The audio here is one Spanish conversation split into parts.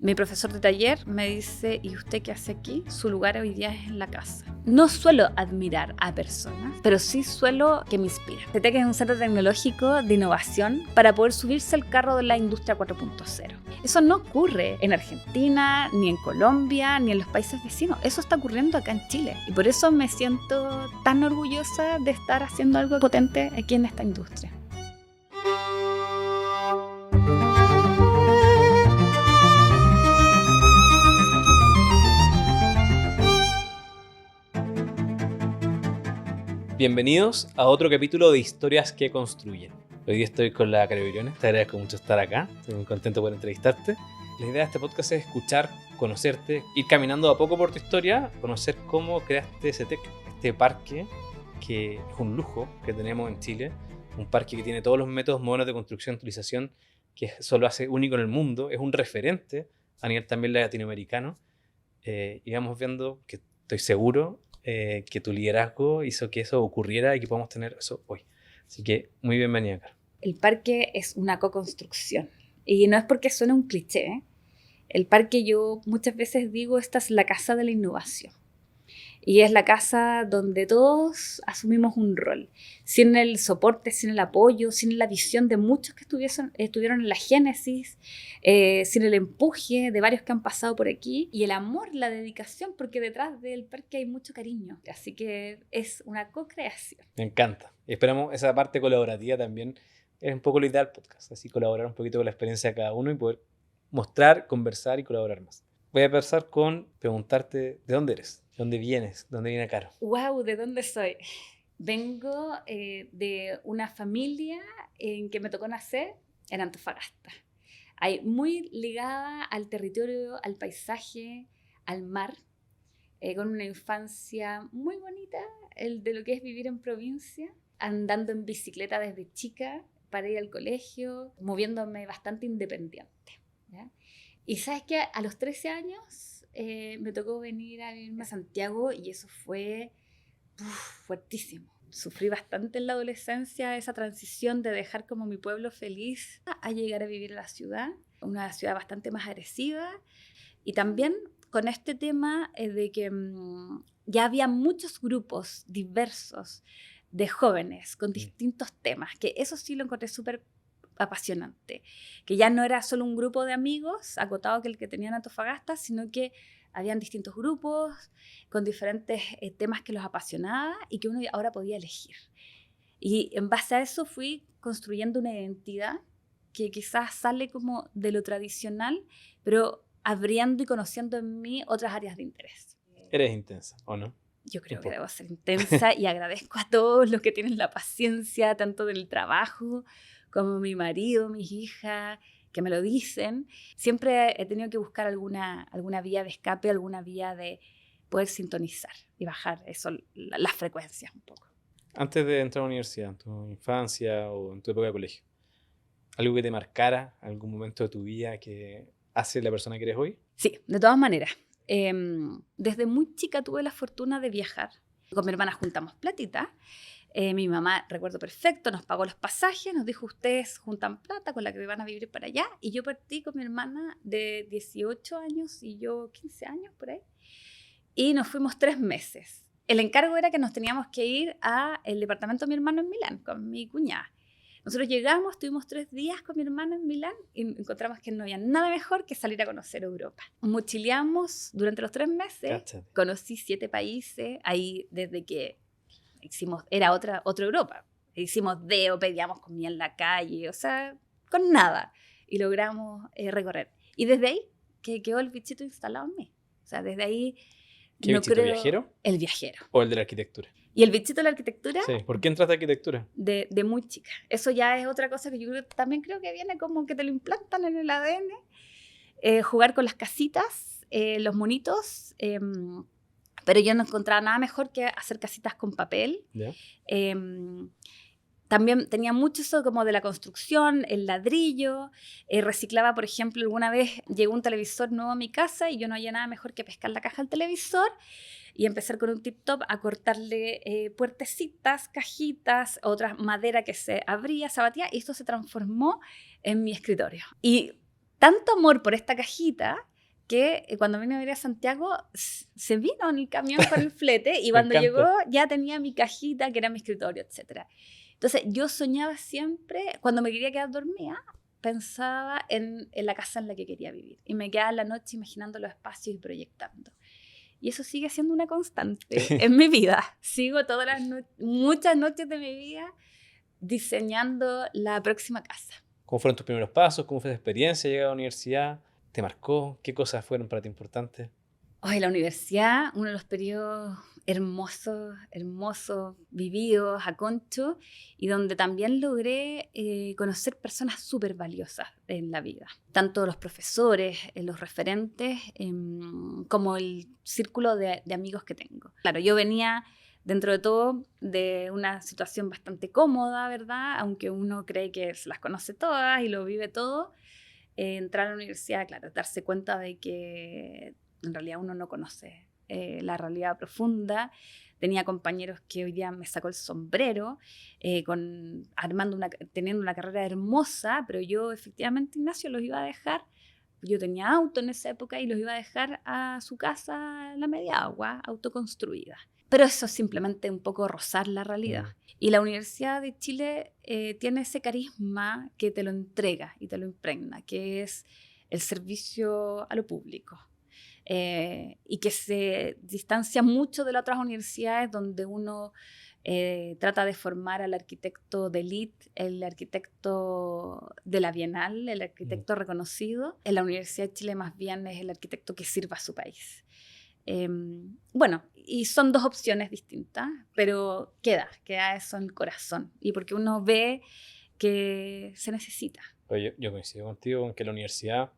Mi profesor de taller me dice, ¿y usted qué hace aquí? Su lugar hoy día es en la casa. No suelo admirar a personas, pero sí suelo que me inspiren. CETEC es un centro tecnológico de innovación para poder subirse al carro de la industria 4.0. Eso no ocurre en Argentina, ni en Colombia, ni en los países vecinos. Eso está ocurriendo acá en Chile. Y por eso me siento tan orgullosa de estar haciendo algo potente aquí en esta industria. Bienvenidos a otro capítulo de Historias que Construyen. Hoy día estoy con la Caro Briones, te agradezco mucho estar acá, estoy muy contento por entrevistarte. La idea de este podcast es escuchar, conocerte, ir caminando a poco por tu historia, conocer cómo creaste CETEC, este parque que es un lujo que tenemos en Chile, un parque que tiene todos los métodos modernos de construcción y utilización que eso lo hace único en el mundo, es un referente a nivel también latinoamericano, y vamos viendo que estoy seguro que tu liderazgo hizo que eso ocurriera y que podamos tener eso hoy. Así que muy bienvenida, Caro. El parque es una co-construcción y no es porque suene un cliché, ¿eh? El parque, yo muchas veces digo, esta es la casa de la innovación y es la casa donde todos asumimos un rol, sin el soporte, sin el apoyo, sin la visión de muchos que estuvieron en la génesis, sin el empuje de varios que han pasado por aquí y el amor, la dedicación, porque detrás del parque hay mucho cariño, así que es una co-creación. Me encanta. Y esperamos esa parte colaborativa también. Es un poco la idea del podcast, así colaborar un poquito con la experiencia de cada uno y poder mostrar, conversar y colaborar más. Voy a empezar con preguntarte ¿de dónde eres? ¿De dónde vienes? ¿De dónde viene Caro? ¡Wow! ¿De dónde soy? Vengo de una familia en que me tocó nacer en Antofagasta. Muy ligada al territorio, al paisaje, al mar, con una infancia muy bonita, de lo que es vivir en provincia, andando en bicicleta desde chica para ir al colegio, moviéndome bastante independiente, ¿ya? Y sabes que a los 13 años me tocó venir a vivirme a Santiago y eso fue fuertísimo. Sufrí bastante en la adolescencia esa transición de dejar como mi pueblo feliz a llegar a vivir en la ciudad, una ciudad bastante más agresiva, y también con este tema de que ya había muchos grupos diversos de jóvenes con distintos temas, que eso sí lo encontré súper apasionante, que ya no era solo un grupo de amigos acotado que el que tenían Antofagasta, sino que habían distintos grupos con diferentes temas que los apasionaba y que uno ahora podía elegir. Y en base a eso fui construyendo una identidad que quizás sale como de lo tradicional, pero abriendo y conociendo en mí otras áreas de interés. Eres intensa, ¿o no? Yo creo que debo ser intensa y agradezco a todos los que tienen la paciencia, tanto del trabajo como mi marido, mis hijas, que me lo dicen. Siempre he tenido que buscar alguna vía de escape, alguna vía de poder sintonizar y bajar eso, las frecuencias un poco. Antes de entrar a la universidad, en tu infancia o en tu época de colegio, ¿algo que te marcara, algún momento de tu vida que hace la persona que eres hoy? Sí, de todas maneras. Desde muy chica tuve la fortuna de viajar. Con mi hermana juntamos platita. Mi mamá, recuerdo perfecto, nos pagó los pasajes, nos dijo, ustedes juntan plata con la que van a vivir para allá. Y yo partí con mi hermana de 18 años y yo 15 años por ahí. Y nos fuimos 3 meses. El encargo era que nos teníamos que ir al departamento de mi hermano en Milán, con mi cuñada. Nosotros llegamos, estuvimos 3 días con mi hermano en Milán y encontramos que no había nada mejor que salir a conocer Europa. Mochileamos durante los 3 meses, Cáchate. conocí 7 países, ahí desde que era otra Europa. Hicimos deo, pedíamos comida en la calle, o sea, con nada. Y logramos recorrer. Y desde ahí que quedó el bichito instalado en mí. O sea, desde ahí... ¿Qué bichito, viajero? El viajero. ¿O el de la arquitectura? Y el bichito de la arquitectura... Sí. ¿Por qué entraste a arquitectura? De muy chica. Eso ya es otra cosa que yo también creo que viene como que te lo implantan en el ADN. Jugar con las casitas, los monitos... pero yo no encontraba nada mejor que hacer casitas con papel. ¿Ya? También tenía mucho eso como de la construcción, el ladrillo. Reciclaba, por ejemplo, alguna vez llegó un televisor nuevo a mi casa y yo no había nada mejor que pescar la caja del televisor y empezar con un tip-top a cortarle puertecitas, cajitas, otra madera que se abría, se abatía, y esto se transformó en mi escritorio. Y tanto amor por esta cajita que cuando vine a venir a Santiago se vino en el camión con el flete y cuando llegó ya tenía mi cajita que era mi escritorio, etc. Entonces yo soñaba siempre, cuando me quería quedar dormida, pensaba en la casa en la que quería vivir y me quedaba en la noche imaginando los espacios y proyectando. Y eso sigue siendo una constante en mi vida. Sigo muchas noches de mi vida diseñando la próxima casa. ¿Cómo fueron tus primeros pasos? ¿Cómo fue tu experiencia llegar a la universidad? ¿Te marcó? ¿Qué cosas fueron para ti importantes? Hoy la universidad, uno de los periodos hermosos, vividos a concho, y donde también logré conocer personas súper valiosas en la vida. Tanto los profesores, los referentes, como el círculo de amigos que tengo. Claro, yo venía dentro de todo de una situación bastante cómoda, ¿verdad? Aunque uno cree que se las conoce todas y lo vive todo. Entrar a la universidad, claro, darse cuenta de que en realidad uno no conoce la realidad profunda. Tenía compañeros que hoy día me sacó el sombrero, teniendo una carrera hermosa, pero yo efectivamente, Ignacio, los iba a dejar. Yo tenía auto en esa época y los iba a dejar a su casa en la media agua, autoconstruida. Pero eso es simplemente un poco rozar la realidad. Y la Universidad de Chile tiene ese carisma que te lo entrega y te lo impregna, que es el servicio a lo público. Y que se distancia mucho de las otras universidades donde uno trata de formar al arquitecto de élite, el arquitecto de la Bienal, el arquitecto reconocido. En la Universidad de Chile más bien es el arquitecto que sirva a su país. Bueno, y son dos opciones distintas, pero queda eso en el corazón y porque uno ve que se necesita. Oye, yo coincido contigo en que la universidad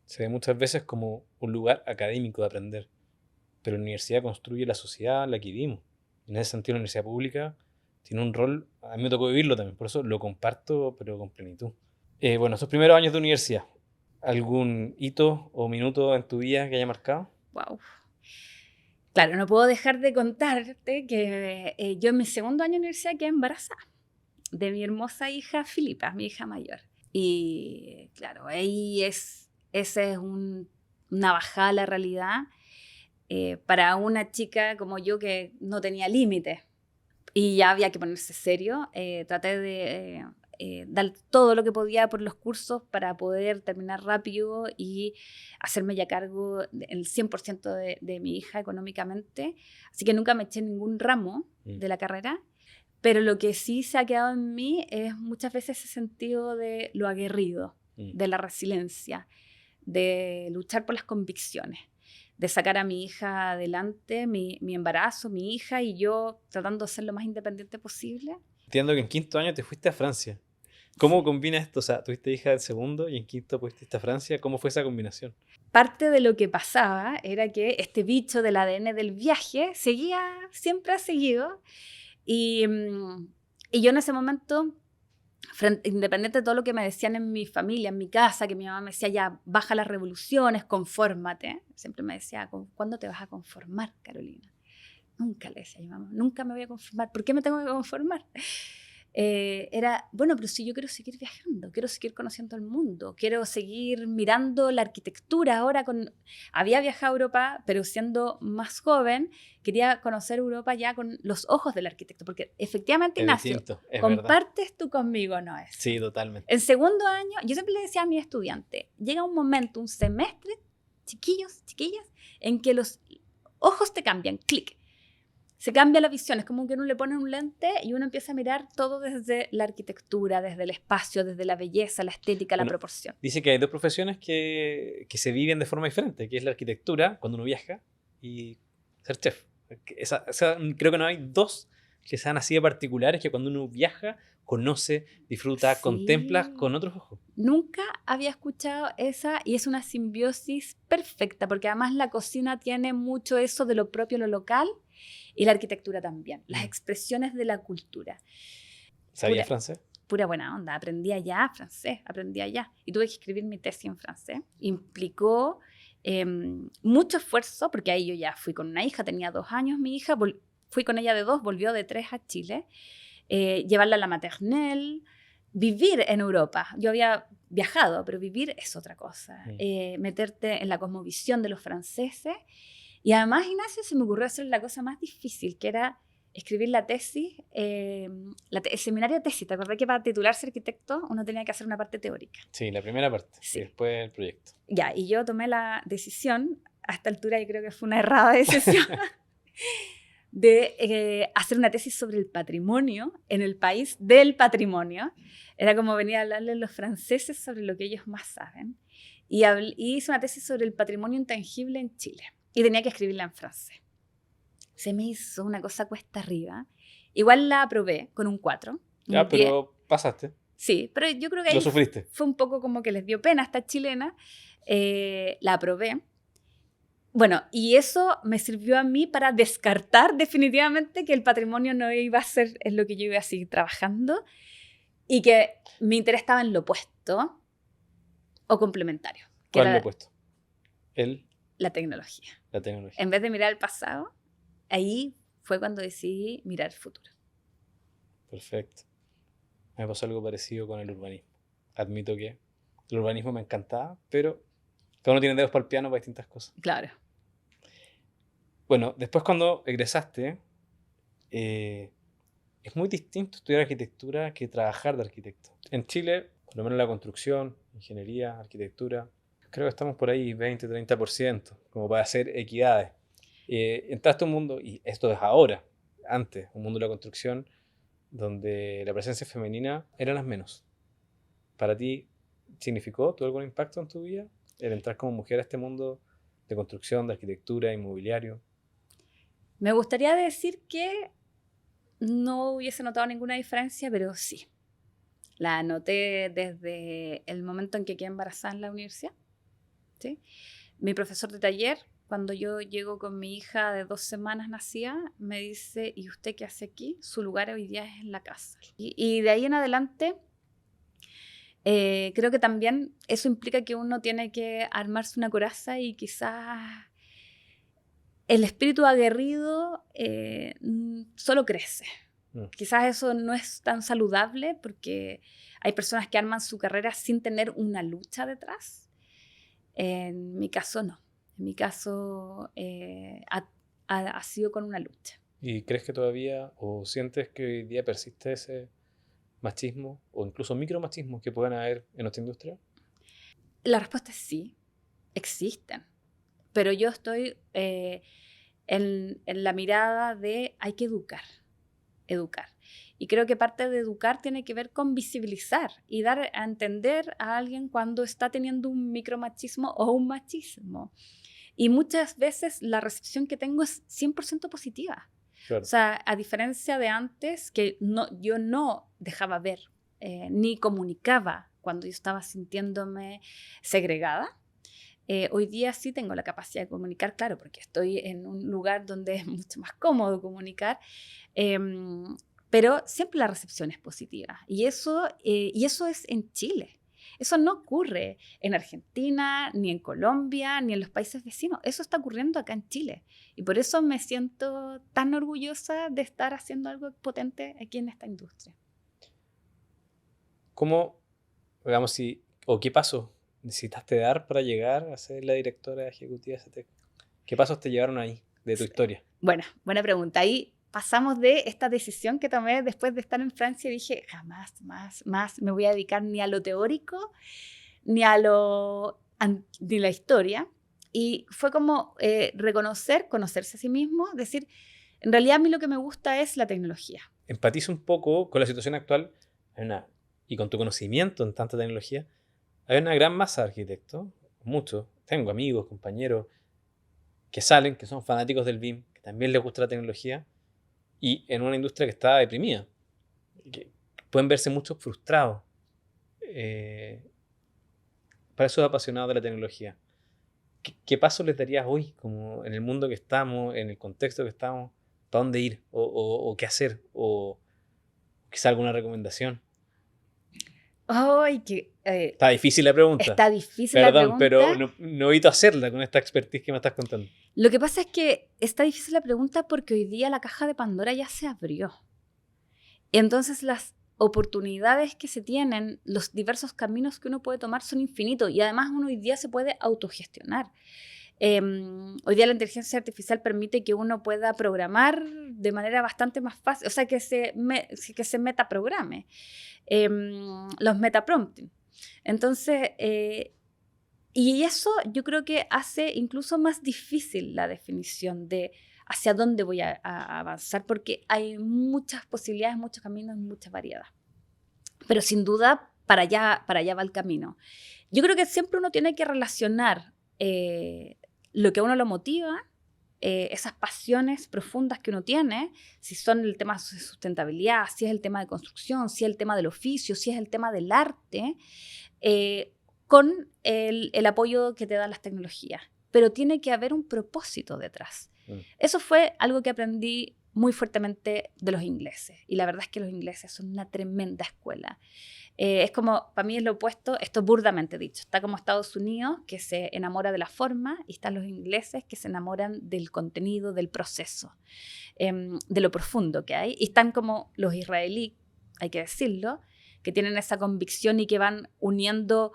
se ve muchas veces como un lugar académico de aprender, pero la universidad construye la sociedad en la que vivimos. En ese sentido, la universidad pública tiene un rol, a mí me tocó vivirlo también, por eso lo comparto, pero con plenitud. Bueno, esos primeros años de universidad, ¿algún hito o minuto en tu vida que haya marcado? Wow. Claro, no puedo dejar de contarte que yo en mi segundo año de universidad quedé embarazada de mi hermosa hija Filipa, mi hija mayor. Y claro, ahí esa es una bajada a la realidad para una chica como yo que no tenía límites y ya había que ponerse serio. Traté de dar todo lo que podía por los cursos para poder terminar rápido y hacerme ya cargo el 100% de mi hija económicamente. Así que nunca me eché ningún ramo de la carrera, pero lo que sí se ha quedado en mí es muchas veces ese sentido de lo aguerrido, de la resiliencia, de luchar por las convicciones, de sacar a mi hija adelante, mi embarazo, mi hija, y yo tratando de ser lo más independiente posible. Entiendo que en quinto año te fuiste a Francia. ¿Cómo combina esto? O sea, tuviste hija del segundo y en quinto fuiste a Francia. ¿Cómo fue esa combinación? Parte de lo que pasaba era que este bicho del ADN del viaje siempre ha seguido. Y yo en ese momento, independiente de todo lo que me decían en mi familia, en mi casa, que mi mamá me decía, ya, baja las revoluciones, confórmate. Siempre me decía, ¿cuándo te vas a conformar, Carolina? Nunca le decía a mi mamá, nunca me voy a conformar. ¿Por qué me tengo que conformar? Bueno, pero si yo quiero seguir viajando, quiero seguir conociendo el mundo, quiero seguir mirando la arquitectura. Había viajado a Europa, pero siendo más joven, quería conocer Europa ya con los ojos del arquitecto, porque efectivamente, Ignacio, compartes tú conmigo, ¿no es? Sí, totalmente. En segundo año, yo siempre le decía a mi estudiante, llega un momento, un semestre, chiquillos, chiquillas, en que los ojos te cambian, clic. Se cambia la visión, es como que uno le pone un lente y uno empieza a mirar todo desde la arquitectura, desde el espacio, desde la belleza, la estética, la proporción. Dice que hay dos profesiones que se viven de forma diferente, que es la arquitectura, cuando uno viaja, y ser chef. Creo que no hay dos que sean así de particulares, que cuando uno viaja, conoce, disfruta, sí, contempla con otros ojos. Nunca había escuchado esa y es una simbiosis perfecta, porque además la cocina tiene mucho eso de lo propio, lo local, y la arquitectura también, las expresiones de la cultura. ¿Sabías francés? Pura buena onda, aprendí allá francés, y tuve que escribir mi tesis en francés. Implicó mucho esfuerzo, porque ahí yo ya fui con una hija, tenía 2 años mi hija, fui con ella de 2, volvió de 3 a Chile, llevarla a la maternelle, vivir en Europa. Yo había viajado, pero vivir es otra cosa. Meterte en la cosmovisión de los franceses. Y además, Ignacio, se me ocurrió hacer la cosa más difícil, que era escribir la tesis, el seminario de tesis. ¿Te acordás que para titularse arquitecto uno tenía que hacer una parte teórica? Sí, la primera parte, Sí. y después el proyecto. Ya, y yo tomé la decisión, a esta altura yo creo que fue una errada decisión, de hacer una tesis sobre el patrimonio en el país del patrimonio. Era como venir a hablarle a los franceses sobre lo que ellos más saben. Y hice una tesis sobre el patrimonio intangible en Chile. Y tenía que escribirla en francés. Se me hizo una cosa cuesta arriba. Igual la aprobé con un 4. Ya, pero pasaste. Sí, pero yo creo que ahí Lo sufriste. fue un poco como que les dio pena a esta chilena. La aprobé. Bueno, y eso me sirvió a mí para descartar definitivamente que el patrimonio no iba a ser en lo que yo iba a seguir trabajando y que mi interés estaba en lo opuesto o complementario. Que ¿Cuál era lo he puesto? la tecnología. La tecnología. En vez de mirar el pasado, ahí fue cuando decidí mirar el futuro. Perfecto. Me pasó algo parecido con el urbanismo. Admito que el urbanismo me encantaba, pero cada uno tiene dedos para el piano para distintas cosas. Claro. Bueno, después cuando egresaste, es muy distinto estudiar arquitectura que trabajar de arquitecto. En Chile, por lo menos la construcción, ingeniería, arquitectura, creo que estamos por ahí 20-30%, como para hacer equidades. Entraste a un mundo, y esto es ahora, antes, un mundo de la construcción, donde la presencia femenina era las menos. ¿Para ti significó, tuvo algún impacto en tu vida el entrar como mujer a este mundo de construcción, de arquitectura, inmobiliario? Me gustaría decir que no hubiese notado ninguna diferencia, pero sí. La noté desde el momento en que quedé embarazada en la universidad. ¿Sí? Mi profesor de taller, cuando yo llego con mi hija de 2 semanas nacida, me dice, ¿y usted qué hace aquí? Su lugar hoy día es en la casa. Y de ahí en adelante, creo que también eso implica que uno tiene que armarse una coraza y quizás el espíritu aguerrido solo crece. Quizás eso no es tan saludable porque hay personas que arman su carrera sin tener una lucha detrás. En mi caso no. En mi caso ha sido con una lucha. ¿Y crees que todavía o sientes que hoy día persiste ese machismo o incluso micromachismo que puedan haber en nuestra industria? La respuesta es sí, existen. Pero yo estoy en la mirada de hay que educar. Y creo que parte de educar tiene que ver con visibilizar y dar a entender a alguien cuando está teniendo un micromachismo o un machismo. Y muchas veces la recepción que tengo es 100% positiva. Claro. O sea, a diferencia de antes, que yo no dejaba ver ni comunicaba cuando yo estaba sintiéndome segregada, hoy día sí tengo la capacidad de comunicar, claro, porque estoy en un lugar donde es mucho más cómodo comunicar, pero siempre la recepción es positiva. Y eso es en Chile. Eso no ocurre en Argentina, ni en Colombia, ni en los países vecinos. Eso está ocurriendo acá en Chile. Y por eso me siento tan orgullosa de estar haciendo algo potente aquí en esta industria. ¿Cómo, digamos, qué pasos necesitaste dar para llegar a ser la directora ejecutiva de CETEC? ¿Qué pasos te llevaron ahí de tu historia? Bueno, buena pregunta. Ahí pasamos de esta decisión que tomé después de estar en Francia y dije, jamás más me voy a dedicar ni a lo teórico, ni a la historia. Y fue como conocerse a sí mismo, decir, en realidad a mí lo que me gusta es la tecnología. Empatizo un poco con la situación actual y con tu conocimiento en tanta tecnología. Hay una gran masa de arquitectos, muchos. Tengo amigos, compañeros que salen, que son fanáticos del BIM, que también les gusta la tecnología, y en una industria que está deprimida, que pueden verse muchos frustrados. Para esos apasionados de la tecnología, ¿qué paso les darías hoy, como en el mundo que estamos, en el contexto que estamos, para dónde ir, o qué hacer, o quizá alguna recomendación? ¡Ay, Está difícil la pregunta. Está difícil la pregunta. Pero no evito hacerla con esta expertise que me estás contando. Lo que pasa es que está difícil la pregunta porque hoy día la caja de Pandora ya se abrió. Entonces oportunidades que se tienen, los diversos caminos que uno puede tomar son infinitos y además uno hoy día se puede autogestionar. Hoy día la inteligencia artificial permite que uno pueda programar de manera bastante más fácil, o sea, que se metaprograme, los metaprompting. Entonces, y eso yo creo que hace incluso más difícil la definición de hacia dónde voy a avanzar, porque hay muchas posibilidades, muchos caminos, mucha variedad. Pero sin duda, para allá va el camino. Yo creo que siempre uno tiene que relacionar lo que a uno lo motiva, esas pasiones profundas que uno tiene, si son el tema de sustentabilidad, si es el tema de construcción, si es el tema del oficio, si es el tema del arte, con el apoyo que te dan las tecnologías. Pero tiene que haber un propósito detrás. Eso fue algo que aprendí muy fuertemente de los ingleses. Y la verdad es que los ingleses son una tremenda escuela. Es como, para mí es lo opuesto, esto burdamente dicho. Está como Estados Unidos, que se enamora de la forma, y están los ingleses que se enamoran del contenido, del proceso, de lo profundo que hay. Y están como los israelíes, hay que decirlo, que tienen esa convicción y que van uniendo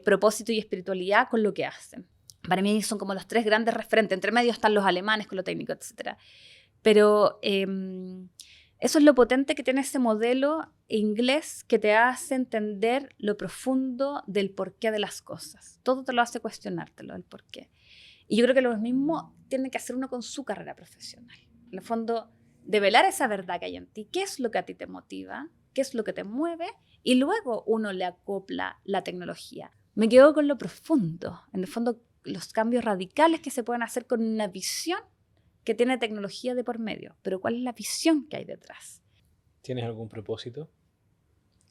propósito y espiritualidad con lo que hacen. Para mí son como los tres grandes referentes. Entre medio están los alemanes con lo técnico, etc. Pero eso es lo potente que tiene ese modelo inglés que te hace entender lo profundo del porqué de las cosas. Todo te lo hace cuestionártelo, el porqué. Y yo creo que lo mismo tiene que hacer uno con su carrera profesional. En el fondo, develar esa verdad que hay en ti. ¿Qué es lo que a ti te motiva? ¿Qué es lo que te mueve? Y luego uno le acopla la tecnología. Me quedo con lo profundo. En el fondo, los cambios radicales que se pueden hacer con una visión que tiene tecnología de por medio. Pero ¿cuál es la visión que hay detrás? ¿Tienes algún propósito?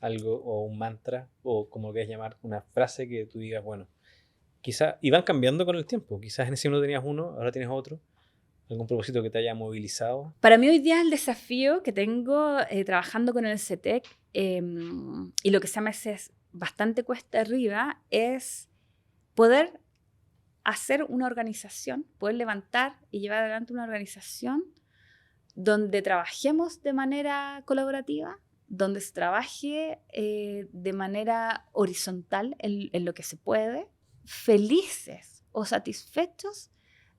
¿Algo o un mantra? O como lo quieras llamar, una frase que tú digas, bueno, quizás, y van cambiando con el tiempo. Quizás en ese momento tenías uno, ahora tienes otro. ¿Algún propósito que te haya movilizado? Para mí hoy día el desafío que tengo trabajando con el CETEC y lo que se llama es bastante cuesta arriba es poder hacer una organización, poder levantar y llevar adelante una organización donde trabajemos de manera colaborativa, donde se trabaje de manera horizontal en lo que se puede, felices o satisfechos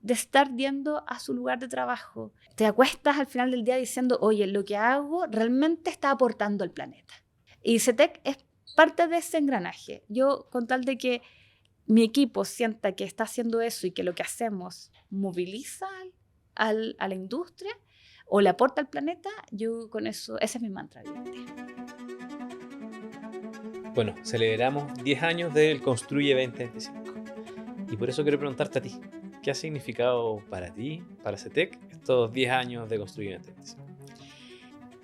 de estar yendo a su lugar de trabajo. Te acuestas al final del día diciendo, oye, lo que hago realmente está aportando al planeta. Y CETEC es parte de ese engranaje. Yo, con tal de que mi equipo sienta que está haciendo eso y que lo que hacemos moviliza a la industria o le aporta al planeta, yo con eso, ese es mi mantra. Bueno, celebramos 10 años del Construye 2025. Y por eso quiero preguntarte a ti, ¿qué ha significado para ti, para CETEC, estos 10 años de Construye 2025?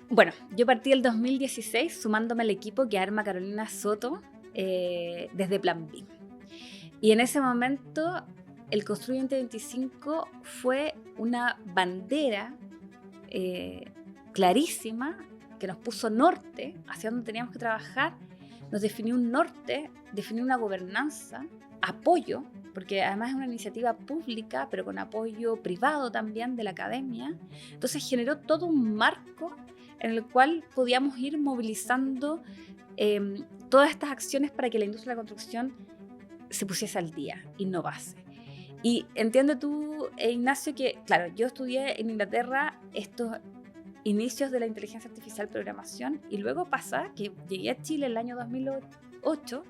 Bueno, yo partí el 2016 sumándome al equipo que arma Carolina Soto desde Plan B. Y en ese momento el Construye 2025 fue una bandera clarísima que nos puso norte hacia donde teníamos que trabajar, nos definió un norte, definió una gobernanza, apoyo, porque además es una iniciativa pública, pero con apoyo privado también de la academia. Entonces generó todo un marco en el cual podíamos ir movilizando todas estas acciones para que la industria de la construcción se pusiese al día, innovase. Y entiende tú, Ignacio, que claro, yo estudié en Inglaterra estos inicios de la inteligencia artificial programación y luego pasa que llegué a Chile el año 2008,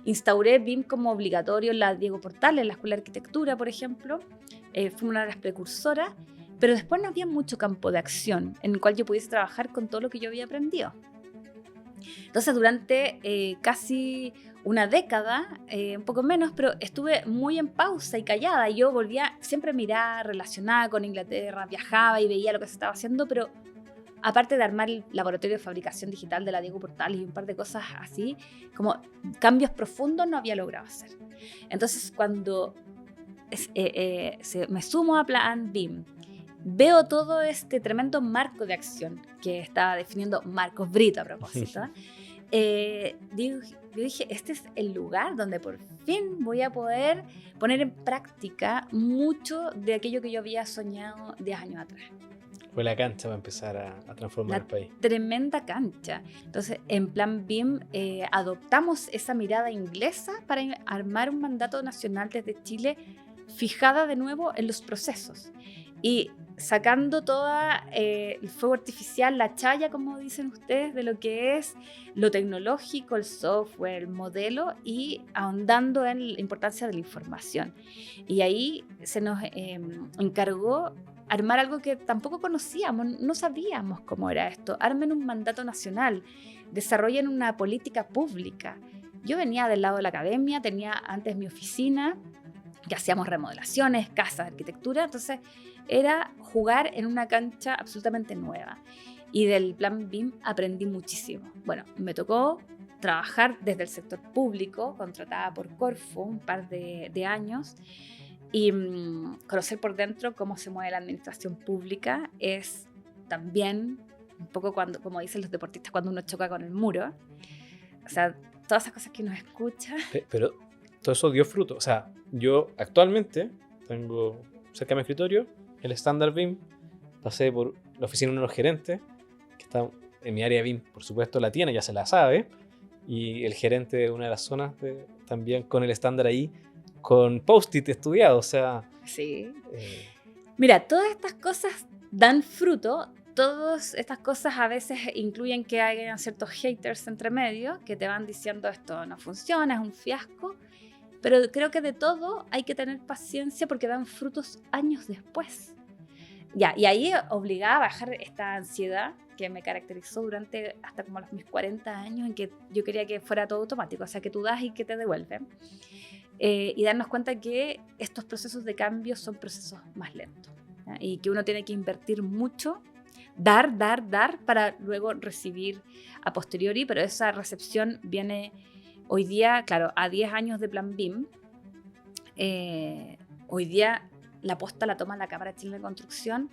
instauré BIM como obligatorio en la Diego Portales, en la Escuela de Arquitectura, por ejemplo, fue una de las precursoras, pero después no había mucho campo de acción en el cual yo pudiese trabajar con todo lo que yo había aprendido. Entonces durante casi una década, un poco menos, pero estuve muy en pausa y callada. Yo volvía siempre a mirar, relacionada con Inglaterra, viajaba y veía lo que se estaba haciendo, pero aparte de armar el laboratorio de fabricación digital de la Diego Portales y un par de cosas así, como cambios profundos no había logrado hacer. Entonces cuando me sumo a Plan BIM, veo todo este tremendo marco de acción que estaba definiendo Marcos Brito a propósito. Yo dije, este es el lugar donde por fin voy a poder poner en práctica mucho de aquello que yo había soñado 10 años atrás. Fue la cancha para empezar a transformar La el país. tremenda cancha. Entonces, en Plan BIM adoptamos esa mirada inglesa para armar un mandato nacional desde Chile, fijada de nuevo en los procesos y sacando toda el fuego artificial, la chaya, como dicen ustedes, de lo que es lo tecnológico, el software, el modelo, y ahondando en la importancia de la información. Y ahí se nos encargó armar algo que tampoco conocíamos, no sabíamos cómo era esto. Armen un mandato nacional, desarrollen una política pública. Yo venía del lado de la academia, tenía antes mi oficina, que hacíamos remodelaciones, casas, arquitectura, entonces era jugar en una cancha absolutamente nueva. Y del Plan BIM aprendí muchísimo. Bueno, me tocó trabajar desde el sector público, contratada por Corfo un par de años, y conocer por dentro cómo se mueve la administración pública es también un poco cuando, como dicen los deportistas, cuando uno choca con el muro. O sea, todas esas cosas que uno escucha. Pero todo eso dio fruto. O sea, yo actualmente tengo cerca de mi escritorio el estándar BIM. Pasé por la oficina de uno de los gerentes, que está en mi área BIM, por supuesto la tiene, ya se la sabe. Y el gerente de una de las zonas también con el estándar ahí, con post-it estudiado, o sea... Sí. Mira, todas estas cosas dan fruto. Todas estas cosas a veces incluyen que haya ciertos haters entre medio que te van diciendo esto no funciona, es un fiasco. Pero creo que de todo hay que tener paciencia porque dan frutos años después. Ya, y ahí obligaba a bajar esta ansiedad que me caracterizó durante hasta como mis 40 años, en que yo quería que fuera todo automático, o sea, que tú das y que te devuelven. Y darnos cuenta que estos procesos de cambio son procesos más lentos, ¿ya? Y que uno tiene que invertir mucho, dar para luego recibir a posteriori, pero esa recepción viene hoy día, claro, a 10 años de Plan BIM. Hoy día la posta la toma la Cámara Chilena de Construcción,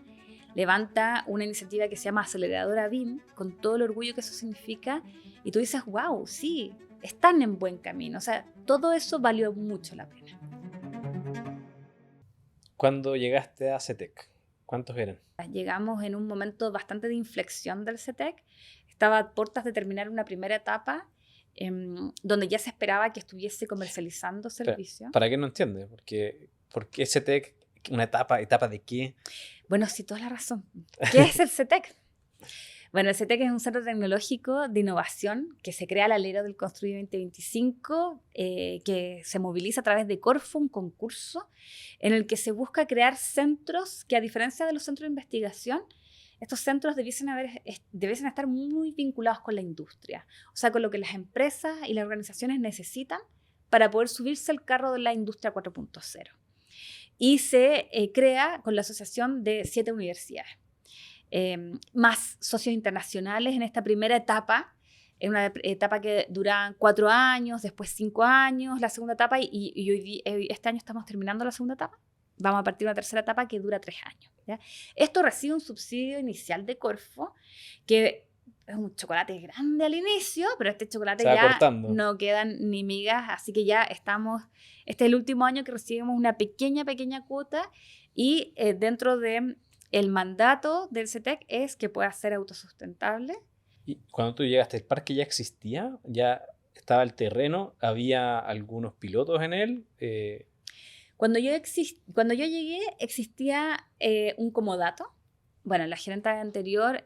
levanta una iniciativa que se llama Aceleradora BIM, con todo el orgullo que eso significa, y tú dices, wow, sí, están en buen camino. O sea, todo eso valió mucho la pena. ¿Cuándo llegaste a CETEC? ¿Cuántos eran? Llegamos en un momento bastante de inflexión del CETEC. Estaba a puertas de terminar una primera etapa donde ya se esperaba que estuviese comercializando servicios. ¿Para qué no entiendes? ¿Por qué CETEC? ¿Una etapa? ¿Etapa de qué? Bueno, sí, toda la razón. ¿Qué es el CETEC? Bueno, el CETEC es un centro tecnológico de innovación que se crea al alero del Construye 2025, que se moviliza a través de Corfo, un concurso en el que se busca crear centros que, a diferencia de los centros de investigación, estos centros debiesen estar muy vinculados con la industria, o sea, con lo que las empresas y las organizaciones necesitan para poder subirse al carro de la industria 4.0. Y se crea con la asociación de 7 universidades. Más socios internacionales en esta primera etapa, en una etapa que dura 4 años, después 5 años, la segunda etapa, y este año estamos terminando la segunda etapa. Vamos a partir de una tercera etapa que dura 3 años, ¿ya? Esto recibe un subsidio inicial de Corfo, que es un chocolate grande al inicio, pero este chocolate ya cortando. No quedan ni migas, así que ya estamos, este es el último año que recibimos una pequeña cuota, y dentro de el mandato del CETEC es que pueda ser autosustentable. ¿Y cuando tú llegaste, el parque ya existía? ¿Ya estaba el terreno? ¿Había algunos pilotos en él? Cuando yo llegué, existía un comodato. Bueno, la gerenta anterior,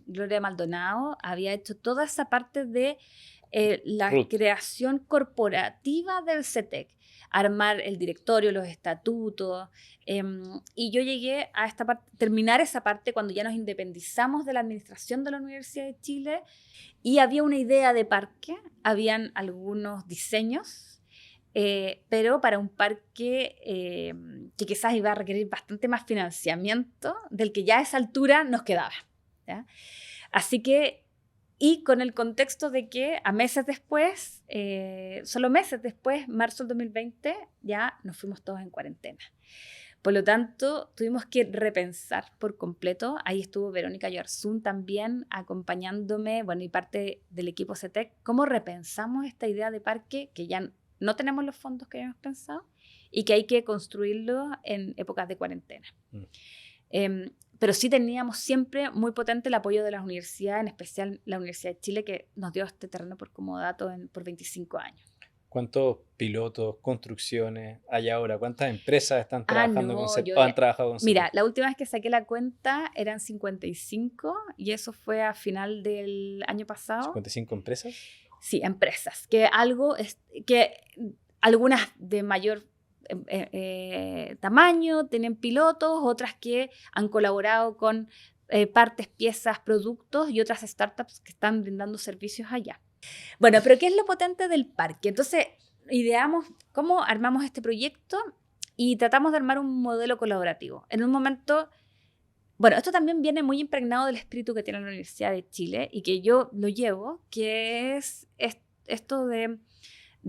Gloria Maldonado, había hecho toda esa parte de la creación corporativa del CETEC, armar el directorio, los estatutos, y yo llegué a terminar esa parte cuando ya nos independizamos de la administración de la Universidad de Chile, y había una idea de parque, habían algunos diseños, pero para un parque que quizás iba a requerir bastante más financiamiento del que ya a esa altura nos quedaba, ¿ya? Así que, y con el contexto de que a meses después, solo meses después, marzo del 2020, ya nos fuimos todos en cuarentena. Por lo tanto, tuvimos que repensar por completo. Ahí estuvo Verónica Yarzún también acompañándome, bueno, y parte del equipo CETEC, cómo repensamos esta idea de parque que ya no tenemos los fondos que habíamos pensado y que hay que construirlo en épocas de cuarentena. Pero sí teníamos siempre muy potente el apoyo de las universidades, en especial la Universidad de Chile, que nos dio este terreno por comodato por 25 años. ¿Cuántos pilotos, construcciones hay ahora? ¿Cuántas empresas están trabajando No, o han trabajado con mira, CETEC? la última vez que saqué la cuenta eran 55 y eso fue a final del año pasado. ¿55 empresas? Sí, empresas. Que algunas de mayor tamaño tienen pilotos, otras que han colaborado con partes, piezas, productos y otras startups que están brindando servicios allá. Bueno, pero ¿qué es lo potente del parque? Entonces, ideamos cómo armamos este proyecto y tratamos de armar un modelo colaborativo. En un momento, bueno, esto también viene muy impregnado del espíritu que tiene la Universidad de Chile y que yo lo llevo, que es esto de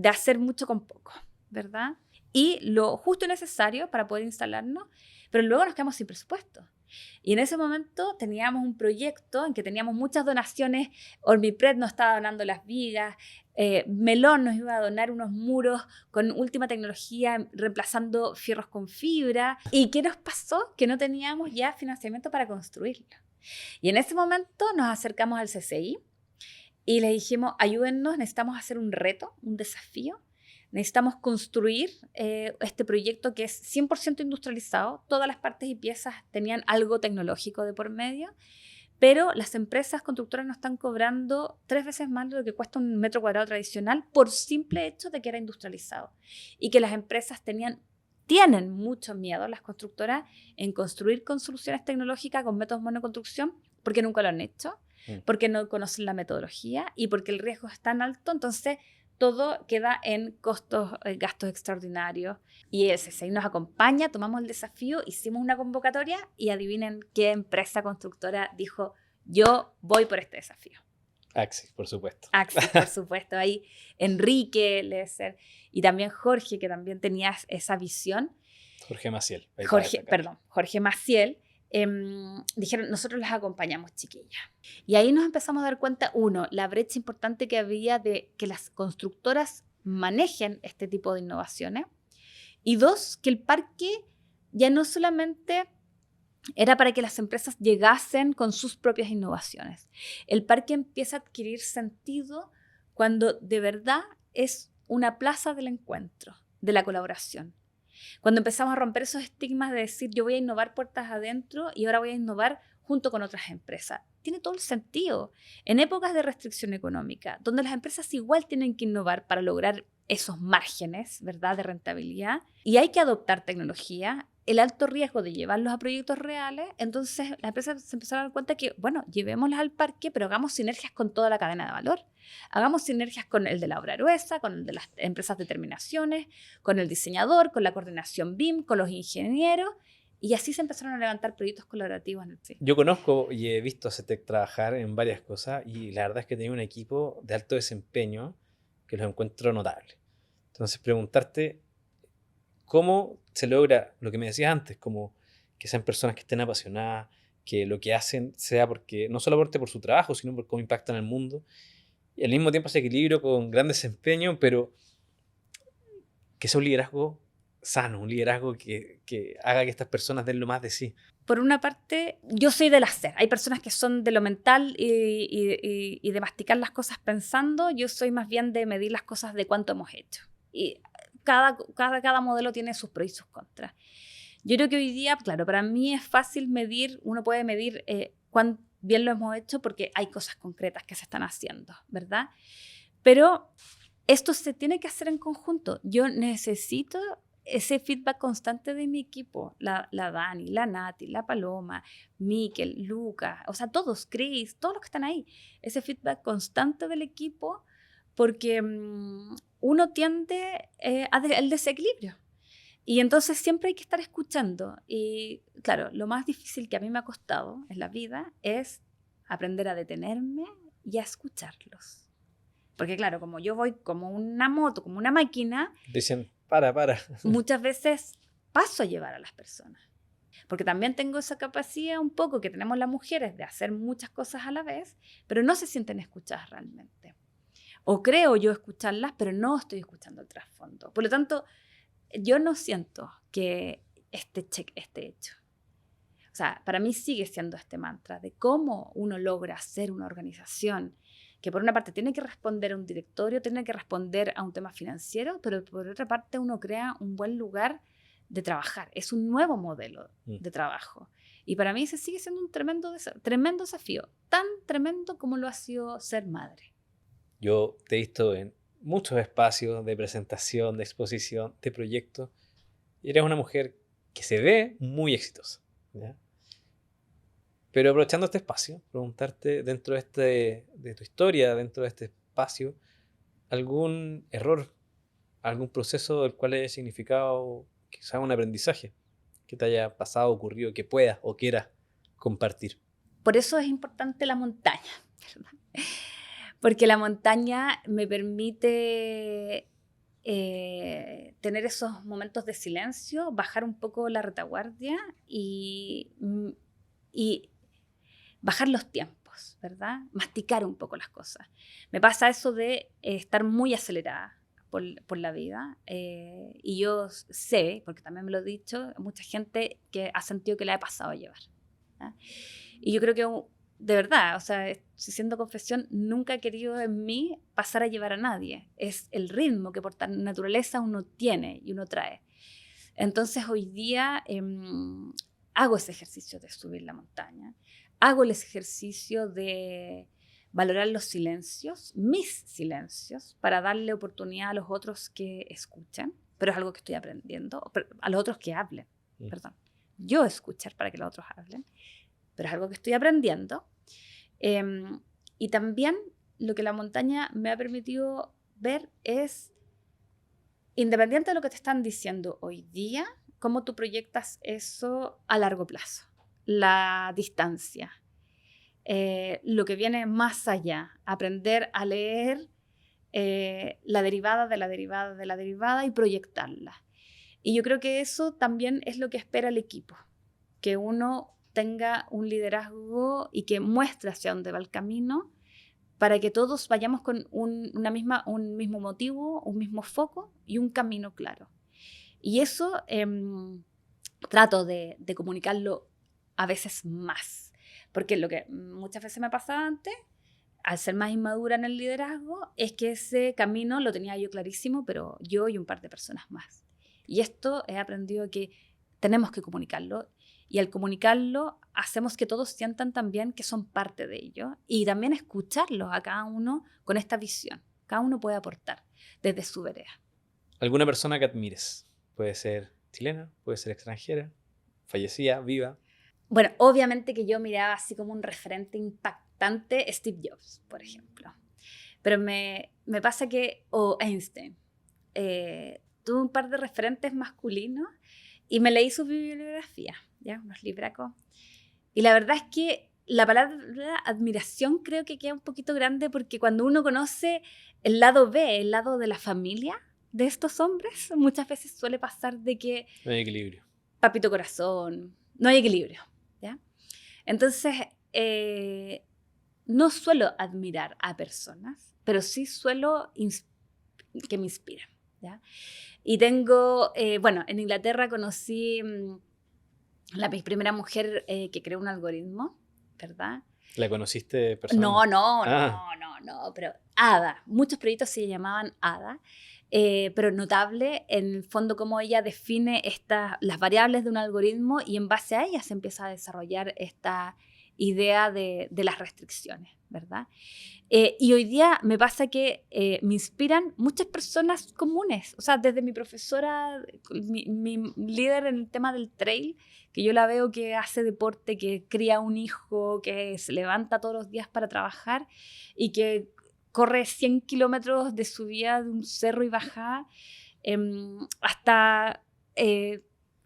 hacer mucho con poco, ¿verdad? Y lo justo y necesario para poder instalarnos, pero luego nos quedamos sin presupuesto. Y en ese momento teníamos un proyecto en que teníamos muchas donaciones. Ormipred nos estaba donando las vigas, Melón nos iba a donar unos muros con última tecnología, reemplazando fierros con fibra. ¿Y qué nos pasó? Que no teníamos ya financiamiento para construirlo. Y en ese momento nos acercamos al CCI y les dijimos, ayúdennos, necesitamos hacer un reto, un desafío. Necesitamos construir este proyecto que es 100% industrializado. Todas las partes y piezas tenían algo tecnológico de por medio, pero las empresas constructoras nos están cobrando 3 veces más de lo que cuesta un metro cuadrado tradicional por simple hecho de que era industrializado. Y que las empresas tienen mucho miedo, las constructoras, en construir con soluciones tecnológicas, con métodos de monoconstrucción, porque nunca lo han hecho, porque no conocen la metodología y porque el riesgo es tan alto. Entonces, todo queda en costos, gastos extraordinarios. Y el CCI nos acompaña, tomamos el desafío, hicimos una convocatoria y adivinen qué empresa constructora dijo, yo voy por este desafío. Axis, por supuesto. Axis, por supuesto. Ahí Enrique Lesser y también Jorge, que también tenía esa visión. Jorge Maciel. Jorge Maciel. Dijeron, nosotros las acompañamos, chiquillas. Y ahí nos empezamos a dar cuenta, uno, la brecha importante que había de que las constructoras manejen este tipo de innovaciones. Y dos, que el parque ya no solamente era para que las empresas llegasen con sus propias innovaciones. El parque empieza a adquirir sentido cuando de verdad es una plaza del encuentro, de la colaboración. Cuando empezamos a romper esos estigmas de decir yo voy a innovar puertas adentro y ahora voy a innovar junto con otras empresas. Tiene todo el sentido. En épocas de restricción económica, donde las empresas igual tienen que innovar para lograr esos márgenes, ¿verdad?, de rentabilidad, y hay que adoptar tecnología, el alto riesgo de llevarlos a proyectos reales, entonces las empresas se empezaron a dar cuenta que, bueno, llevémoslas al parque, pero hagamos sinergias con toda la cadena de valor. Hagamos sinergias con el de la obra gruesa, con el de las empresas de terminaciones, con el diseñador, con la coordinación BIM, con los ingenieros, y así se empezaron a levantar proyectos colaborativos en el CIE. Yo conozco y he visto a CETEC trabajar en varias cosas y la verdad es que tenía un equipo de alto desempeño que los encuentro notables. Entonces, preguntarte cómo se logra lo que me decías antes, como que sean personas que estén apasionadas, que lo que hacen sea porque no solamente por su trabajo, sino por cómo impactan el mundo. Y al mismo tiempo ese equilibrio con gran desempeño, pero que sea un liderazgo sano, un liderazgo que haga que estas personas den lo más de sí. Por una parte, yo soy del hacer. Hay personas que son de lo mental y de masticar las cosas pensando. Yo soy más bien de medir las cosas de cuánto hemos hecho. Y cada modelo tiene sus pros y sus contras. Yo creo que hoy día, claro, para mí es fácil medir, uno puede medir cuán bien lo hemos hecho porque hay cosas concretas que se están haciendo, ¿verdad? Pero esto se tiene que hacer en conjunto. Yo necesito ese feedback constante de mi equipo, la Dani, la Nati, la Paloma, Miquel, Lucas, o sea, todos, Chris, todos los que están ahí. Ese feedback constante del equipo porque uno tiende al desequilibrio. Y entonces siempre hay que estar escuchando. Y claro, lo más difícil que a mí me ha costado en la vida es aprender a detenerme y a escucharlos. Porque claro, como yo voy como una moto, como una máquina, dicen, para. Muchas veces paso a llevar a las personas. Porque también tengo esa capacidad un poco que tenemos las mujeres de hacer muchas cosas a la vez, pero no se sienten escuchadas realmente. O creo yo escucharlas, pero no estoy escuchando el trasfondo. Por lo tanto, yo no siento que este check esté hecho. O sea, para mí sigue siendo este mantra de cómo uno logra hacer una organización que por una parte tiene que responder a un directorio, tiene que responder a un tema financiero, pero por otra parte uno crea un buen lugar de trabajar. Es un nuevo modelo de trabajo. Y para mí ese sigue siendo un tremendo desafío, tan tremendo como lo ha sido ser madre. Yo te he visto en muchos espacios de presentación, de exposición, de proyectos. Y eres una mujer que se ve muy exitosa, ¿ya? Pero aprovechando este espacio, preguntarte dentro de tu historia, dentro de este espacio, algún error, algún proceso del cual haya significado quizás un aprendizaje que te haya pasado, ocurrido, que puedas o quieras compartir. Por eso es importante la montaña, ¿verdad? Porque la montaña me permite tener esos momentos de silencio, bajar un poco la retaguardia y bajar los tiempos, ¿verdad? Masticar un poco las cosas. Me pasa eso de estar muy acelerada por la vida, y yo sé, porque también me lo he dicho, mucha gente que ha sentido que la he pasado a llevar, ¿verdad? Y yo creo que de verdad, o sea, siendo confesión, nunca he querido en mí pasar a llevar a nadie. Es el ritmo que por naturaleza uno tiene y uno trae. Entonces hoy día hago ese ejercicio de subir la montaña, hago el ejercicio de valorar los silencios, mis silencios, para darle oportunidad a los otros que escuchen, pero es algo que estoy aprendiendo, a los otros que hablen, perdón. Yo escuchar para que los otros hablen, pero es algo que estoy aprendiendo. Y también lo que la montaña me ha permitido ver es, independiente de lo que te están diciendo hoy día, cómo tú proyectas eso a largo plazo, la distancia, lo que viene más allá, aprender a leer la derivada de la derivada de la derivada y proyectarla. Y yo creo que eso también es lo que espera el equipo, que uno tenga un liderazgo y que muestre hacia dónde va el camino para que todos vayamos con un mismo motivo, un mismo foco y un camino claro. Y eso trato de comunicarlo a veces más, porque lo que muchas veces me pasaba antes, al ser más inmadura en el liderazgo, es que ese camino lo tenía yo clarísimo, pero yo y un par de personas más. Y esto he aprendido que tenemos que comunicarlo, y al comunicarlo hacemos que todos sientan también que son parte de ello, y también escucharlos a cada uno con esta visión. Cada uno puede aportar desde su vereda. ¿Alguna persona que admires? Puede ser chilena, puede ser extranjera, fallecida, viva. Bueno, obviamente que yo miraba así como un referente impactante Steve Jobs, por ejemplo. Pero me pasa que, o Einstein, tuve un par de referentes masculinos y me leí su bibliografía, ¿ya? Unos libracos. Y la verdad es que la palabra admiración creo que queda un poquito grande, porque cuando uno conoce el lado B, el lado de la familia de estos hombres, muchas veces suele pasar de que No hay equilibrio. papito corazón, no hay equilibrio, ¿ya? Entonces, no suelo admirar a personas, pero sí suelo que me inspiran, ¿ya? Y tengo, bueno, en Inglaterra conocí mi primera mujer que creó un algoritmo, ¿verdad? ¿La conociste personalmente? No, pero Ada. Muchos proyectos se llamaban Ada, pero notable en el fondo cómo ella define las variables de un algoritmo, y en base a ellas se empieza a desarrollar esta idea de las restricciones, ¿verdad? Y hoy día me pasa que me inspiran muchas personas comunes, o sea, desde mi profesora, mi líder en el tema del trail, que yo la veo que hace deporte, que cría un hijo, que se levanta todos los días para trabajar y que corre 100 kilómetros de subida de un cerro y bajada, hasta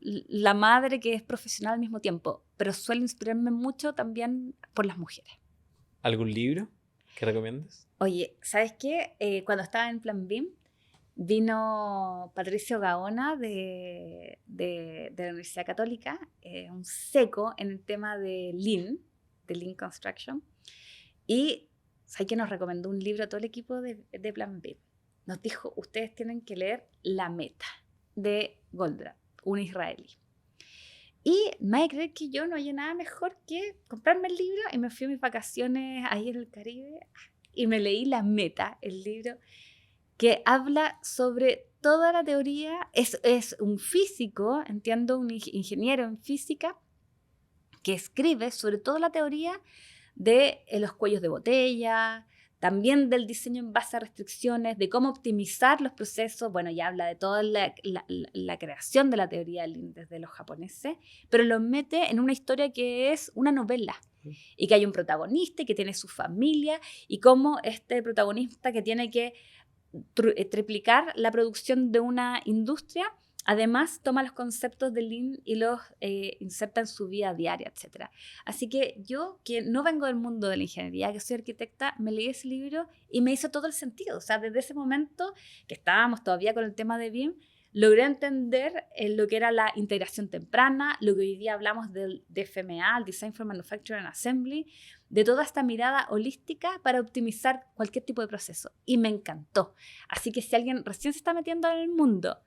la madre que es profesional al mismo tiempo, pero suele inspirarme mucho también por las mujeres. ¿Algún libro que recomiendes? Oye, ¿sabes qué? Cuando estaba en Plan BIM, vino Patricio Gaona de la Universidad Católica, un seco en el tema de Lean Construction, y ¿sabes qué? Nos recomendó un libro a todo el equipo de Plan BIM. Nos dijo, ustedes tienen que leer La Meta, de Goldratt, un israelí. Y me hay que creer que yo no hallé nada mejor que comprarme el libro y me fui a mis vacaciones ahí en el Caribe y me leí La Meta, el libro que habla sobre toda la teoría. Es un físico, entiendo, un ingeniero en física, que escribe sobre toda la teoría de los cuellos de botella, también del diseño en base a restricciones, de cómo optimizar los procesos. Bueno, ya habla de toda la creación de la teoría Lean desde los japoneses, pero lo mete en una historia que es una novela y que hay un protagonista y que tiene su familia y cómo este protagonista que tiene que triplicar la producción de una industria, además toma los conceptos de Lean y los inserta en su vida diaria, etc. Así que yo, que no vengo del mundo de la ingeniería, que soy arquitecta, me leí ese libro y me hizo todo el sentido. O sea, desde ese momento que estábamos todavía con el tema de BIM, logré entender lo que era la integración temprana, lo que hoy día hablamos del DFMA, el Design for Manufacturing and Assembly, de toda esta mirada holística para optimizar cualquier tipo de proceso. Y me encantó. Así que si alguien recién se está metiendo en el mundo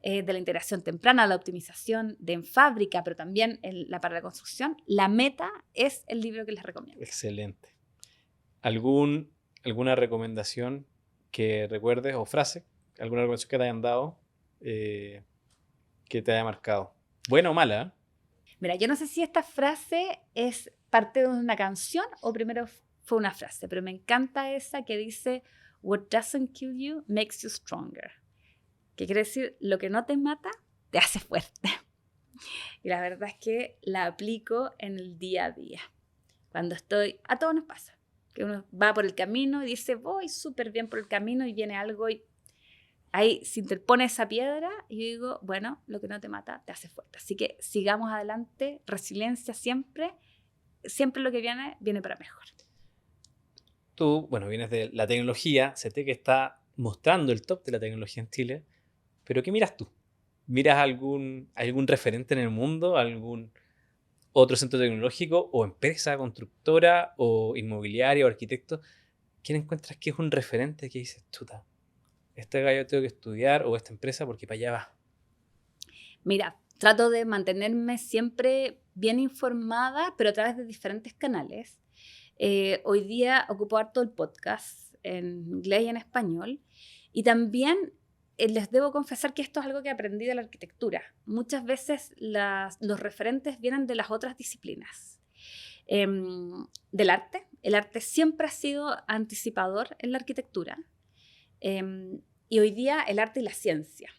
de la integración temprana, la optimización en fábrica, pero también para la construcción, La Meta es el libro que les recomiendo. Excelente. ¿Alguna recomendación que recuerdes o frase? ¿Alguna recomendación que te hayan dado que te haya marcado? ¿Buena o mala? Mira, yo no sé si esta frase es parte de una canción o primero fue una frase, pero me encanta esa que dice "What doesn't kill you makes you stronger", que quiere decir lo que no te mata te hace fuerte. Y la verdad es que la aplico en el día a día. Cuando a todos nos pasa, que uno va por el camino y dice voy súper bien por el camino y viene algo y ahí se interpone esa piedra y yo digo, bueno, lo que no te mata te hace fuerte. Así que sigamos adelante, resiliencia siempre lo que viene para mejor. Tú, bueno, vienes de la tecnología, sé que está mostrando el top de la tecnología en Chile, pero ¿qué miras tú? ¿Miras algún referente en el mundo? ¿Algún otro centro tecnológico o empresa constructora o inmobiliaria o arquitecto? ¿Quién encuentras que es un referente que dices, chuta, este gallo tengo que estudiar o esta empresa porque para allá va? Mira, trato de mantenerme siempre bien informada, pero a través de diferentes canales. Hoy día ocupo harto el podcast en inglés y en español. Y también les debo confesar que esto es algo que aprendí de la arquitectura. Muchas veces los referentes vienen de las otras disciplinas. Del arte. El arte siempre ha sido anticipador en la arquitectura. Y hoy día el arte y la ciencia.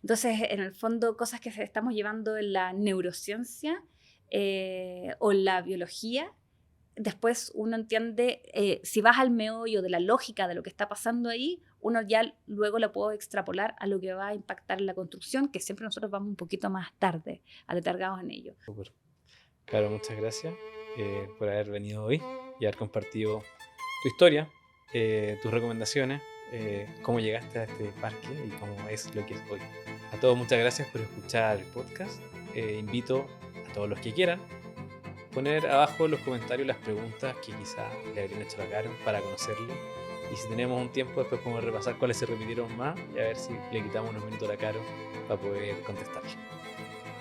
Entonces, en el fondo, cosas que estamos llevando en la neurociencia o en la biología, después uno entiende, si vas al meollo de la lógica de lo que está pasando ahí, uno ya luego lo puede extrapolar a lo que va a impactar en la construcción, que siempre nosotros vamos un poquito más tarde, aletargados en ello. Super. Claro, muchas gracias por haber venido hoy y haber compartido tu historia, tus recomendaciones, cómo llegaste a este parque y cómo es lo que es hoy. A todos muchas gracias por escuchar el podcast. Invito a todos los que quieran poner abajo en los comentarios las preguntas que quizá le habrían hecho a Caro para conocerlo. Y si tenemos un tiempo, después podemos repasar cuáles se repitieron más y a ver si le quitamos unos minutos a la Caro para poder contestarle.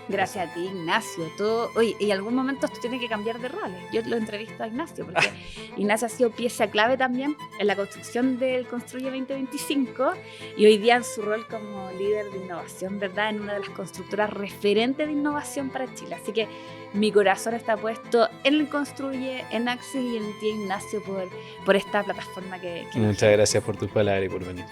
Gracias a ti, Ignacio. Oye, y en algún momento esto tiene que cambiar de roles. Yo lo entrevisto a Ignacio, porque Ignacio ha sido pieza clave también en la construcción del Construye 2025 y hoy día en su rol como líder de innovación, ¿verdad? En una de las constructoras referentes de innovación para Chile. Así que mi corazón está puesto en el Construye, en Axis y en ti, Ignacio, por esta plataforma que Muchas gracias por tus palabras y por venir.